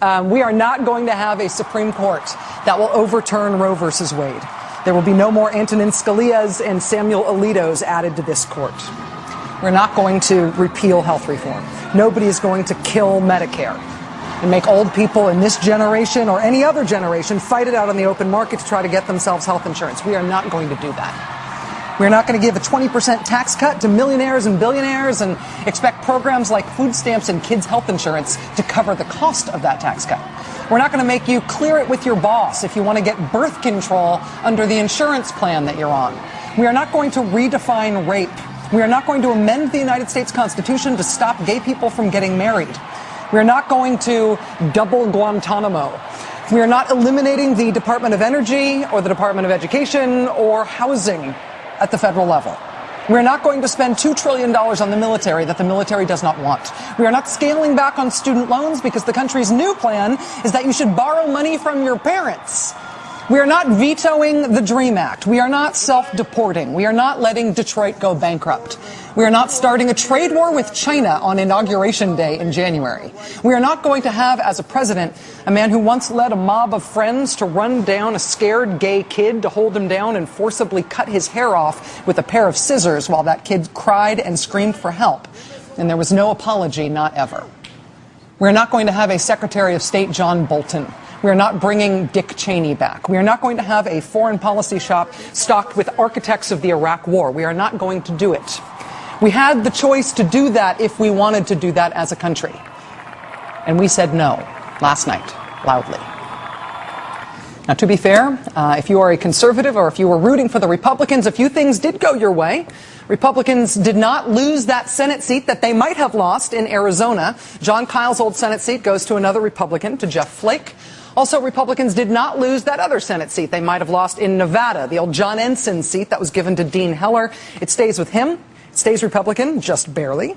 We are not going to have a Supreme Court that will overturn Roe versus Wade. There will be no more Antonin Scalias and Samuel Alitos added to this court. We're not going to repeal health reform. Nobody is going to kill Medicare and make old people in this generation or any other generation fight it out on the open market to try to get themselves health insurance. We are not going to do that. We're not going to give a 20% tax cut to millionaires and billionaires and expect programs like food stamps and kids' health insurance to cover the cost of that tax cut. We're not going to make you clear it with your boss if you want to get birth control under the insurance plan that you're on. We are not going to redefine rape. We are not going to amend the United States Constitution to stop gay people from getting married. We are not going to double Guantanamo. We are not eliminating the Department of Energy or the Department of Education or housing at the federal level. We are not going to spend $2 trillion on the military that the military does not want. We are not scaling back on student loans because the country's new plan is that you should borrow money from your parents. We are not vetoing the DREAM Act. We are not self-deporting. We are not letting Detroit go bankrupt. We are not starting a trade war with China on Inauguration Day in January. We are not going to have, as a president, a man who once led a mob of friends to run down a scared gay kid to hold him down and forcibly cut his hair off with a pair of scissors while that kid cried and screamed for help. And there was no apology, not ever. We're not going to have a Secretary of State, John Bolton. We are not bringing Dick Cheney back. We are not going to have a foreign policy shop stocked with architects of the Iraq War. We are not going to do it. We had the choice to do that if we wanted to do that as a country. And we said no last night, loudly. Now, to be fair, if you are a conservative or if you were rooting for the Republicans, a few things did go your way. Republicans did not lose that Senate seat that they might have lost in Arizona. John Kyle's old Senate seat goes to another Republican, to Jeff Flake. Also, Republicans did not lose that other Senate seat they might have lost in Nevada, the old John Ensign seat that was given to Dean Heller. It stays with him. It stays Republican, just barely.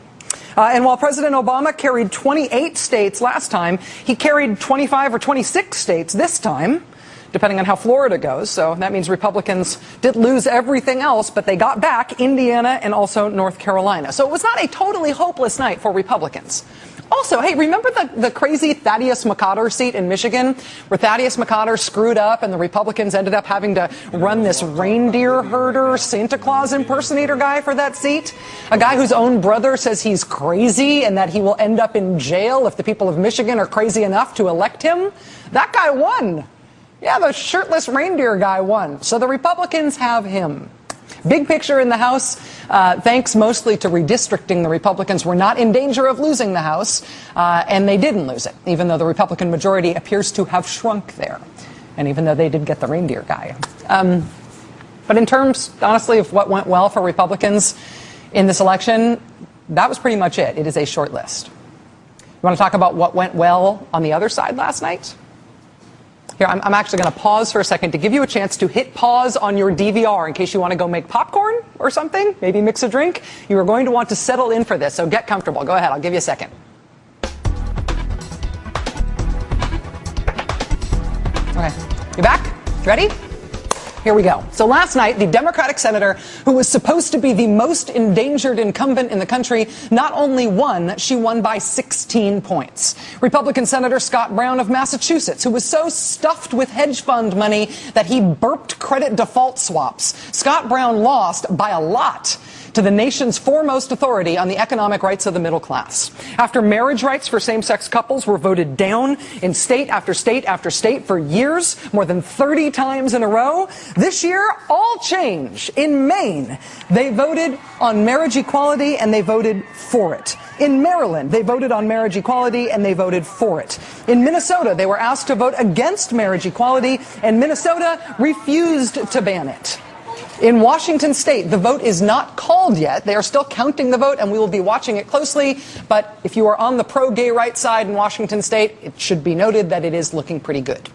And while President Obama carried 28 states last time, he carried 25 or 26 states this time, depending on how Florida goes. So that means Republicans did lose everything else, but they got back Indiana and also North Carolina. So it was not a totally hopeless night for Republicans. Also, hey, remember the crazy Thaddeus McCotter seat in Michigan, where Thaddeus McCotter screwed up and the Republicans ended up having to run this reindeer herder, Santa Claus impersonator guy for that seat? A guy whose own brother says he's crazy and that he will end up in jail if the people of Michigan are crazy enough to elect him? That guy won. Yeah, the shirtless reindeer guy won. So the Republicans have him. Big picture in the House, thanks mostly to redistricting, the Republicans were not in danger of losing the House, and they didn't lose it, even though the Republican majority appears to have shrunk there, and even though they did get the reindeer guy. But in terms, honestly, of what went well for Republicans in this election, that was pretty much it. It is a short list. You want to talk about what went well on the other side last night? Here, I'm actually going to pause for a second to give you a chance to hit pause on your DVR in case you want to go make popcorn or something, maybe mix a drink. You are going to want to settle in for this, so get comfortable. Go ahead, I'll give you a second. Okay, you back? Ready? Here we go. So last night, the Democratic senator who was supposed to be the most endangered incumbent in the country not only won, she won by 16 points. Republican Senator Scott Brown of Massachusetts, who was so stuffed with hedge fund money that he burped credit default swaps. Scott Brown lost by a lot to the nation's foremost authority on the economic rights of the middle class. After marriage rights for same-sex couples were voted down in state after state after state for years, more than 30 times in a row, this year, all change. In Maine, they voted on marriage equality and they voted for it. In Maryland, they voted on marriage equality and they voted for it. In Minnesota, they were asked to vote against marriage equality and Minnesota refused to ban it. In Washington state, the vote is not called yet. They are still counting the vote, and we will be watching it closely. But if you are on the pro-gay right side in Washington state, it should be noted that it is looking pretty good.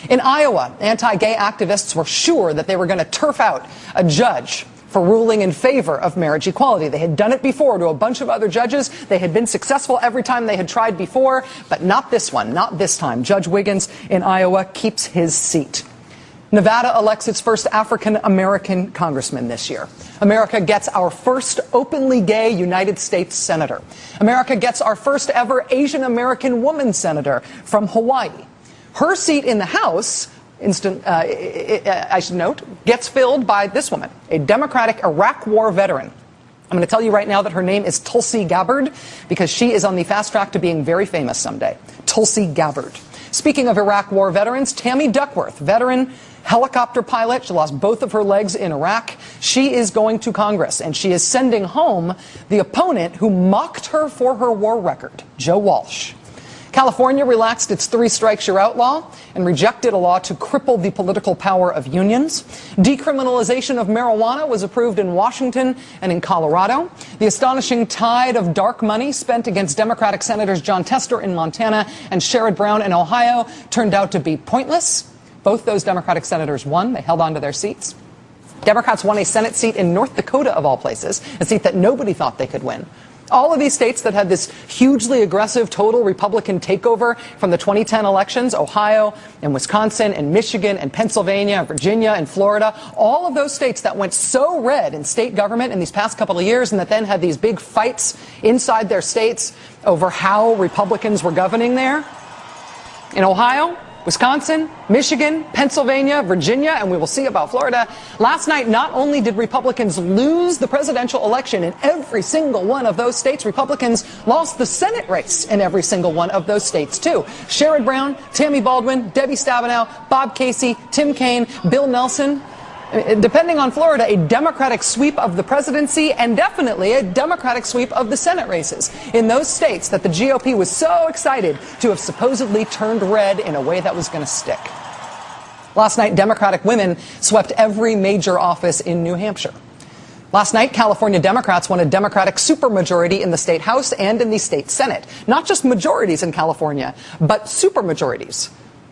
In Iowa, anti-gay activists were sure that they were going to turf out a judge for ruling in favor of marriage equality. They had done it before to a bunch of other judges. They had been successful every time they had tried before, but not this one, not this time. Judge Wiggins in Iowa keeps his seat. Nevada elects its first African-American congressman this year. America gets our first openly gay United States senator. America gets our first ever Asian-American woman senator from Hawaii. Her seat in the House, I should note, gets filled by this woman, a Democratic Iraq War veteran. I'm going to tell you right now that her name is Tulsi Gabbard because she is on the fast track to being very famous someday. Tulsi Gabbard. Speaking of Iraq War veterans, Tammy Duckworth, veteran helicopter pilot. She lost both of her legs in Iraq. She is going to Congress, and she is sending home the opponent who mocked her for her war record, Joe Walsh. California relaxed its 3 strikes you're out law and rejected a law to cripple the political power of unions. Decriminalization of marijuana was approved in Washington and in Colorado. The astonishing tide of dark money spent against Democratic Senators John Tester in Montana and Sherrod Brown in Ohio turned out to be pointless. Both those Democratic senators won. They held on to their seats. Democrats won a Senate seat in North Dakota, of all places, a seat that nobody thought they could win. All of these states that had this hugely aggressive total Republican takeover from the 2010 elections, Ohio and Wisconsin and Michigan and Pennsylvania and Virginia and Florida, all of those states that went so red in state government in these past couple of years and that then had these big fights inside their states over how Republicans were governing there. In Ohio, Wisconsin, Michigan, Pennsylvania, Virginia, and we will see about Florida. Last night, not only did Republicans lose the presidential election in every single one of those states, Republicans lost the Senate race in every single one of those states, too. Sherrod Brown, Tammy Baldwin, Debbie Stabenow, Bob Casey, Tim Kaine, Bill Nelson. Depending on Florida, a Democratic sweep of the presidency and definitely a Democratic sweep of the Senate races in those states that the GOP was so excited to have supposedly turned red in a way that was going to stick. Last night, Democratic women swept every major office in New Hampshire. Last night, California Democrats won a Democratic supermajority in the state House and in the state Senate. Not just majorities in California, but supermajorities,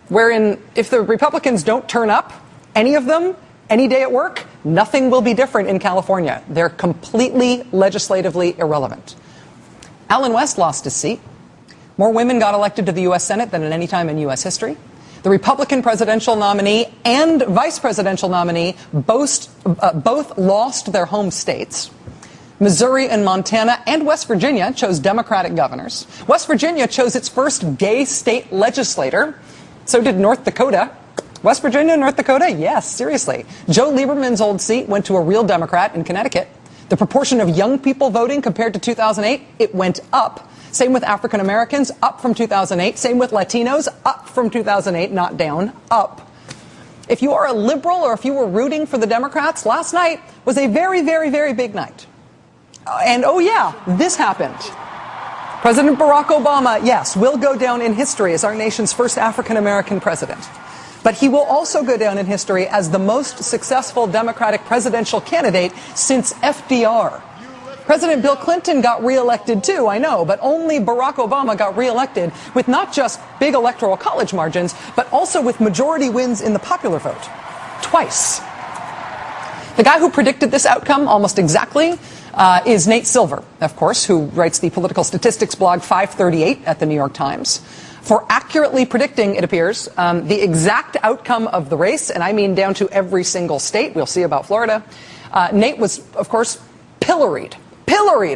wherein if the Republicans don't turn up, any of them, any day at work, nothing will be different in California. They're completely legislatively irrelevant. Allen West lost his seat. More women got elected to the U.S. Senate than at any time in U.S. history. The Republican presidential nominee and vice presidential nominee both lost their home states. Missouri and Montana and West Virginia chose Democratic governors. West Virginia chose its first gay state legislator. So did North Dakota. West Virginia and North Dakota? Yes, seriously. Joe Lieberman's old seat went to a real Democrat in Connecticut. The proportion of young people voting compared to 2008, it went up. Same with African Americans, up from 2008. Same with Latinos, up from 2008, not down, up. If you are a liberal or if you were rooting for the Democrats, last night was a very, very, very big night. And oh yeah, this happened. President Barack Obama, yes, will go down in history as our nation's first African American president. But he will also go down in history as the most successful Democratic presidential candidate since FDR. President Bill Clinton got reelected too, I know, but only Barack Obama got reelected with not just big electoral college margins, but also with majority wins in the popular vote. Twice. The guy who predicted this outcome almost exactly is Nate Silver, of course, who writes the political statistics blog 538 at the New York Times. For accurately predicting, it appears, the exact outcome of the race, and I mean down to every single state. We'll see about Florida. Nate was, of course, pilloried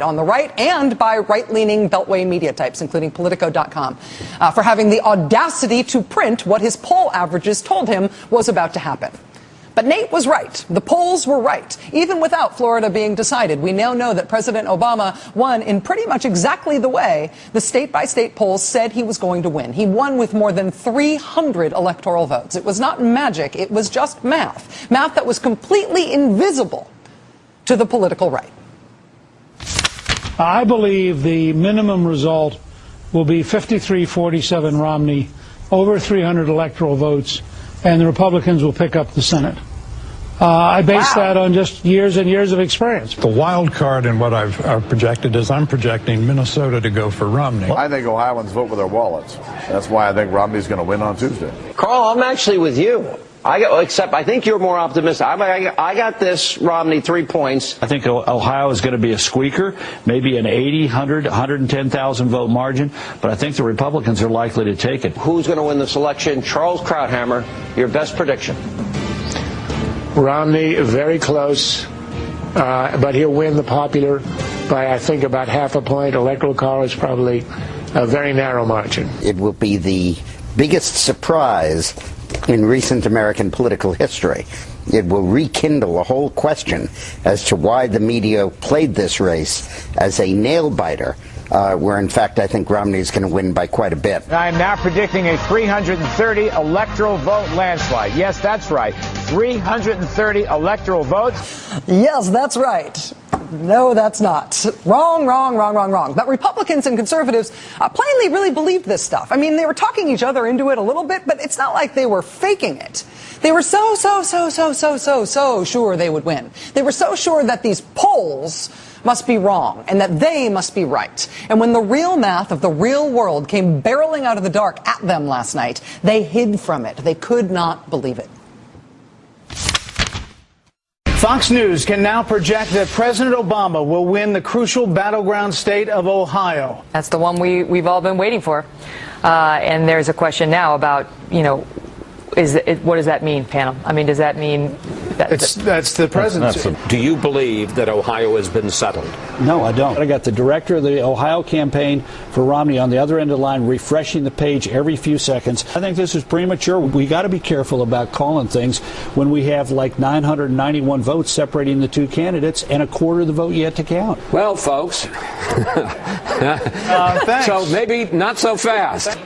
on the right and by right-leaning Beltway media types, including Politico.com, for having the audacity to print what his poll averages told him was about to happen. But Nate was right. The polls were right. Even without Florida being decided, we now know that President Obama won in pretty much exactly the way the state-by-state polls said he was going to win. He won with more than 300 electoral votes. It was not magic. It was just math. Math that was completely invisible to the political right. I believe the minimum result will be 53-47 Romney, over 300 electoral votes, and the Republicans will pick up the Senate. I base that on just years and years of experience. The wild card in what I've projected is I'm projecting Minnesota to go for Romney. I think Ohioans vote with their wallets. That's why I think Romney's going to win on Tuesday. Carl, I'm actually with you. Except I think you're more optimistic. I got this Romney 3 points. I think Ohio is going to be a squeaker, maybe an 80, 100, 110,000 vote margin, but I think the Republicans are likely to take it. Who's going to win this election? Charles Krauthammer, your best prediction. Romney, very close, but he'll win the popular by, I think, about half a point. Electoral college, probably a very narrow margin. It will be the biggest surprise in recent American political history. It will rekindle a whole question as to why the media played this race as a nail-biter, where, in fact, I think Romney's going to win by quite a bit. I'm now predicting a 330 electoral vote landslide. Yes, that's right. 330 electoral votes. Yes, that's right. No, that's not. Wrong. But Republicans and conservatives plainly really believed this stuff. I mean, they were talking each other into it a little bit, but it's not like they were faking it. They were so sure they would win. They were so sure that these polls must be wrong and that they must be right. And when the real math of the real world came barreling out of the dark at them last night, they hid from it. They could not believe it. Fox News can now project that President Obama will win the crucial battleground state of Ohio. That's the one we've all been waiting for. And there's a question now about, what does that mean, panel? I mean, does that mean that's the presidency? Do you believe that Ohio has been settled? No, I don't. I got the director of the Ohio campaign for Romney on the other end of the line refreshing the page every few seconds. I think this is premature. We got to be careful about calling things when we have like 991 votes separating the two candidates and a quarter of the vote yet to count. Well, folks, so maybe not so fast.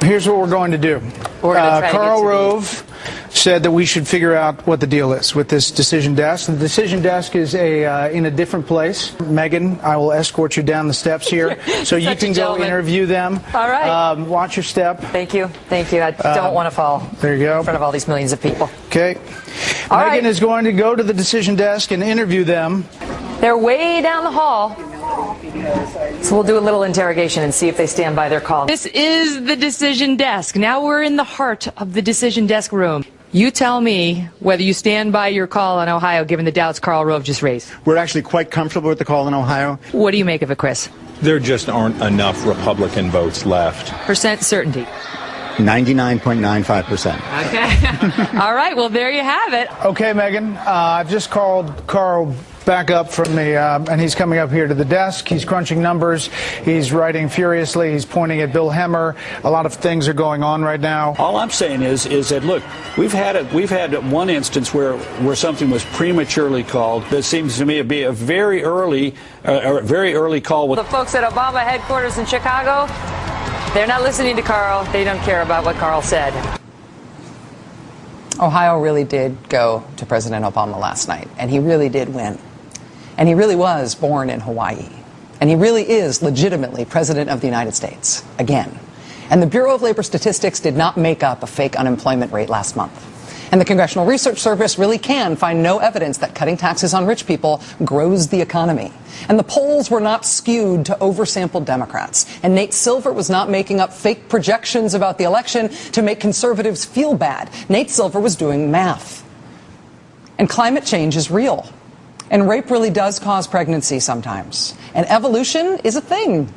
Here's what we're going to do. Karl Rove said that we should figure out what the deal is with this decision desk. The decision desk is in a different place. Megan, I will escort you down the steps here so you can go interview them. All right. Watch your step. Thank you. I don't want to fall. There you go. In front of all these millions of people. Okay. Megan is going to go to the decision desk and interview them. They're way down the hall. So we'll do a little interrogation and see if they stand by their call. This is the decision desk. Now we're in the heart of the decision desk room. You tell me whether you stand by your call on Ohio, given the doubts Karl Rove just raised. We're actually quite comfortable with the call in Ohio. What do you make of it, Chris? There just aren't enough Republican votes left. Percent certainty. 99.95%. Okay. All right. Well, there you have it. Okay, Megan. I've just called Karl back up from the, and he's coming up here to the desk. He's crunching numbers. He's writing furiously. He's pointing at Bill Hemmer. A lot of things are going on right now. All I'm saying is that, look, we've had one instance where something was prematurely called. That seems to me to be a very early call. With the folks at Obama headquarters in Chicago, they're not listening to Karl. They don't care about what Karl said. Ohio really did go to President Obama last night, and he really did win. And he really was born in Hawaii. And he really is legitimately President of the United States, again. And the Bureau of Labor Statistics did not make up a fake unemployment rate last month. And the Congressional Research Service really can find no evidence that cutting taxes on rich people grows the economy. And the polls were not skewed to oversampled Democrats. And Nate Silver was not making up fake projections about the election to make conservatives feel bad. Nate Silver was doing math. And climate change is real. And rape really does cause pregnancy sometimes. And evolution is a thing.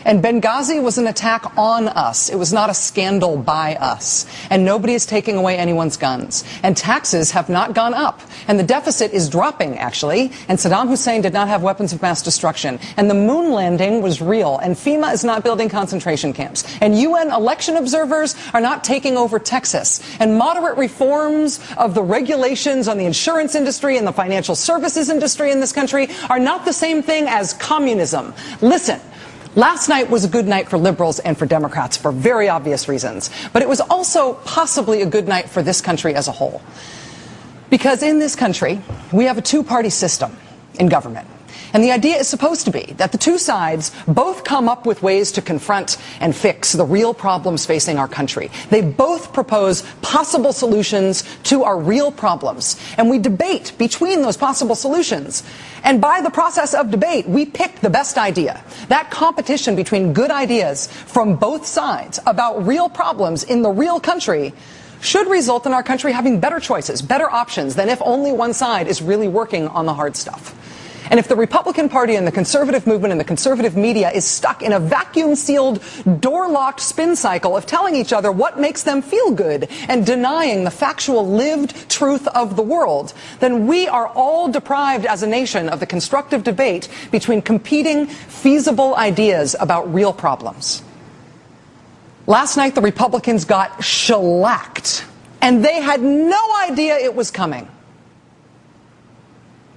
And Benghazi was an attack on us. It was not a scandal by us. And nobody is taking away anyone's guns. And taxes have not gone up. And the deficit is dropping, actually. And Saddam Hussein did not have weapons of mass destruction. And the moon landing was real. And FEMA is not building concentration camps. And UN election observers are not taking over Texas. And moderate reforms of the regulations on the insurance industry and the financial services industry in this country are not the same thing as communism. Listen. Last night was a good night for liberals and for Democrats for very obvious reasons. But it was also possibly a good night for this country as a whole. Because in this country, we have a two-party system in government. And the idea is supposed to be that the two sides both come up with ways to confront and fix the real problems facing our country. They both propose possible solutions to our real problems. And we debate between those possible solutions. And by the process of debate, we pick the best idea. That competition between good ideas from both sides about real problems in the real country should result in our country having better choices, better options than if only one side is really working on the hard stuff. And if the Republican Party and the conservative movement and the conservative media is stuck in a vacuum-sealed, door-locked spin cycle of telling each other what makes them feel good and denying the factual lived truth of the world, then we are all deprived as a nation of the constructive debate between competing, feasible ideas about real problems. Last night, the Republicans got shellacked, and they had no idea it was coming.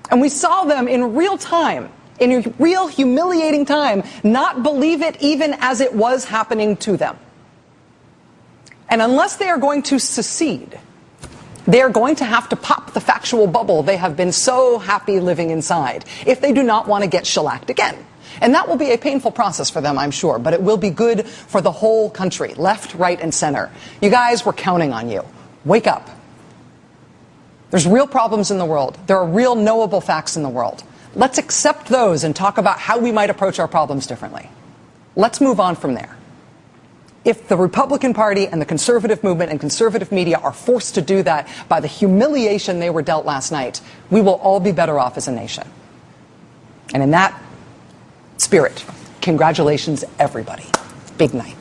And we saw them in real time, in real humiliating time, not believe it even as it was happening to them. And unless they are going to secede, they are going to have to pop the factual bubble they have been so happy living inside if they do not want to get shellacked again. And that will be a painful process for them, I'm sure, but it will be good for the whole country, left, right, and center. You guys, we're counting on you. Wake up. There's real problems in the world. There are real knowable facts in the world. Let's accept those and talk about how we might approach our problems differently. Let's move on from there. If the Republican Party and the conservative movement and conservative media are forced to do that by the humiliation they were dealt last night, we will all be better off as a nation. And in that spirit, congratulations, everybody. Big night.